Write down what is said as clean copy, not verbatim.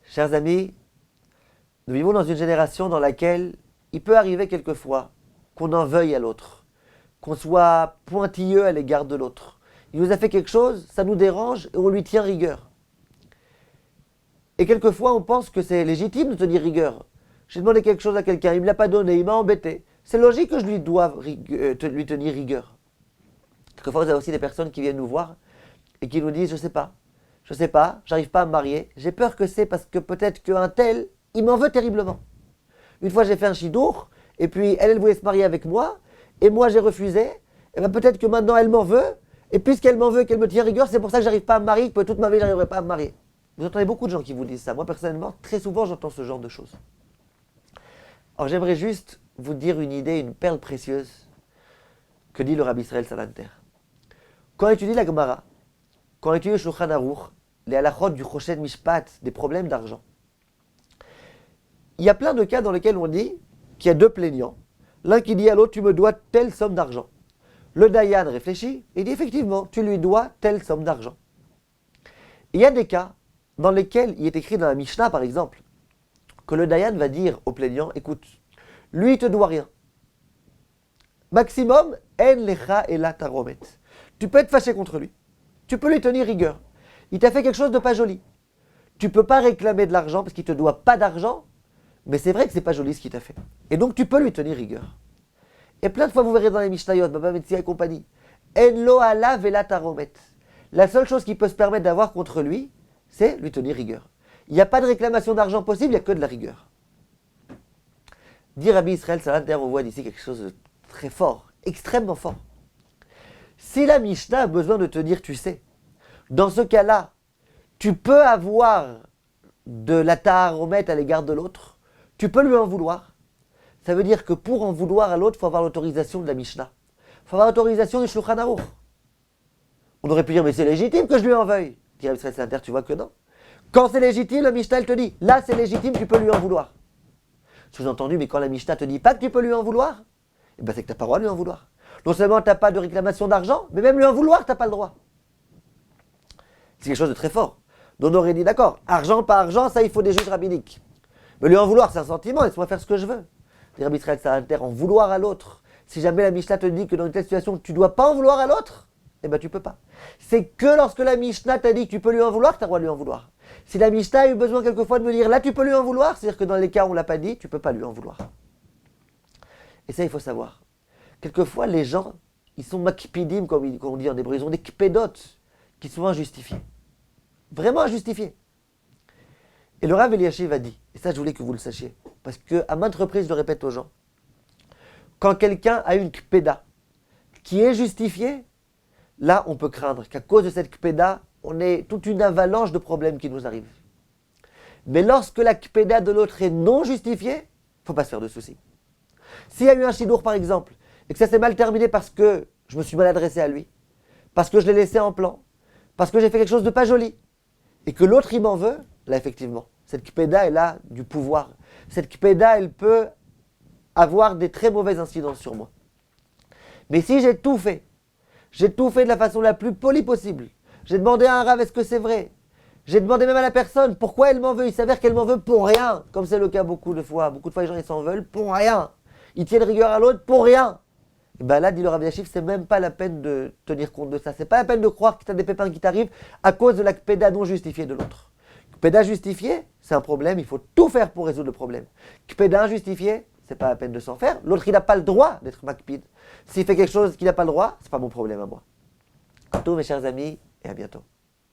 Chers amis, nous vivons dans une génération dans laquelle il peut arriver quelquefois qu'on en veuille à l'autre, qu'on soit pointilleux à l'égard de l'autre. Il nous a fait quelque chose, ça nous dérange et on lui tient rigueur. Et quelquefois on pense que c'est légitime de tenir rigueur. J'ai demandé quelque chose à quelqu'un, il ne me l'a pas donné, il m'a embêté. C'est logique que je lui doive lui tenir rigueur. Quelquefois vous avez aussi des personnes qui viennent nous voir et qui nous disent je sais pas, j'arrive pas à me marier, j'ai peur que c'est parce que peut-être qu'un tel, il m'en veut terriblement. Une fois j'ai fait un chidour, et puis elle voulait se marier avec moi, et moi j'ai refusé, et bien peut-être que maintenant elle m'en veut, et puisqu'elle m'en veut et qu'elle me tient rigueur, c'est pour ça que j'arrive pas à me marier, que toute ma vie j'arriverai pas à me marier. Vous entendez beaucoup de gens qui vous disent ça. Moi personnellement, très souvent j'entends ce genre de choses. Alors j'aimerais juste vous dire une idée, une perle précieuse, que dit le Rabbi Israël Salanter. Quand on étudie la Gemara, quand on étudie le Shulchan Aruch, les halachot du Choshen Mishpat, des problèmes d'argent, il y a plein de cas dans lesquels on dit qu'il y a deux plaignants. L'un qui dit à l'autre, tu me dois telle somme d'argent. Le Dayan réfléchit et dit effectivement, tu lui dois telle somme d'argent. Il y a des cas dans lesquels il est écrit dans la Mishnah, par exemple, que le Dayan va dire au plaignant, écoute, lui il te doit rien. Maximum, en lecha ela taromet. Tu peux être fâché contre lui. Tu peux lui tenir rigueur. Il t'a fait quelque chose de pas joli. Tu peux pas réclamer de l'argent parce qu'il te doit pas d'argent, mais c'est vrai que c'est pas joli ce qu'il t'a fait. Et donc tu peux lui tenir rigueur. Et plein de fois vous verrez dans les Mishnayot, Baba Metzia et compagnie, en lo ala vela taromet. La seule chose qui peut se permettre d'avoir contre lui, c'est lui tenir rigueur. Il n'y a pas de réclamation d'argent possible, il n'y a que de la rigueur. Dit Rabbi Israël Salanter, on voit d'ici quelque chose de très fort, extrêmement fort. Si la Mishnah a besoin de te dire, tu sais, dans ce cas-là, tu peux avoir de la taharomet à l'égard de l'autre, tu peux lui en vouloir. Ça veut dire que pour en vouloir à l'autre, il faut avoir l'autorisation de la Mishnah. Il faut avoir l'autorisation du Shulchan Aruch. On aurait pu dire, mais c'est légitime que je lui en veuille. Dit Rabbi Israël Salanter, tu vois que non. Quand c'est légitime, la Mishnah elle te dit, là c'est légitime, tu peux lui en vouloir. Sous-entendu, mais quand la Mishnah te dit pas que tu peux lui en vouloir, eh ben c'est que tu n'as pas le droit de lui en vouloir. Non seulement tu n'as pas de réclamation d'argent, mais même lui en vouloir, tu n'as pas le droit. C'est quelque chose de très fort. Donc on aurait dit, d'accord, argent par argent, ça il faut des juges rabbiniques. Mais lui en vouloir, c'est un sentiment, laisse-moi faire ce que je veux. Les Rabbi Israël Salanter, en vouloir à l'autre. Si jamais la Mishnah te dit que dans une telle situation, tu ne dois pas en vouloir à l'autre, eh ben tu peux pas. C'est que lorsque la Mishnah t'a dit que tu peux lui en vouloir, que tu as le droit de lui en vouloir. Si la Mishnah a eu besoin quelquefois de me dire, là tu peux lui en vouloir, c'est-à-dire que dans les cas où on ne l'a pas dit, tu ne peux pas lui en vouloir. Et ça, il faut savoir. Quelquefois, les gens, ils sont makpidim, comme on dit en hébreu, ils ont des kpédotes qui sont injustifiés. Vraiment injustifiés. Et le Rav Eliashiv a dit, et ça je voulais que vous le sachiez, parce qu'à maintes reprises je le répète aux gens, quand quelqu'un a une kpéda qui est justifiée, là on peut craindre qu'à cause de cette kpéda, on ait toute une avalanche de problèmes qui nous arrivent. Mais lorsque la kpéda de l'autre est non justifiée, il ne faut pas se faire de soucis. S'il y a eu un shidour par exemple, et que ça s'est mal terminé parce que je me suis mal adressé à lui, parce que je l'ai laissé en plan, parce que j'ai fait quelque chose de pas joli, et que l'autre il m'en veut, là effectivement, cette kpéda elle a du pouvoir. Cette kpéda elle peut avoir des très mauvaises incidences sur moi. Mais si j'ai tout fait de la façon la plus polie possible, j'ai demandé à un rav est-ce que c'est vrai, j'ai demandé même à la personne pourquoi elle m'en veut, il s'avère qu'elle m'en veut pour rien, comme c'est le cas beaucoup de fois les gens ils s'en veulent pour rien, ils tiennent rigueur à l'autre pour rien. Et bien là, dit le Rav Eliashiv, c'est même pas la peine de tenir compte de ça. C'est pas la peine de croire que tu as des pépins qui t'arrivent à cause de la kpéda non justifiée de l'autre. Kpéda justifiée, c'est un problème, il faut tout faire pour résoudre le problème. Kpéda injustifiée, c'est pas la peine de s'en faire. L'autre, il n'a pas le droit d'être makpid. S'il fait quelque chose qu'il n'a pas le droit, c'est pas mon problème à moi. À tous mes chers amis, et à bientôt.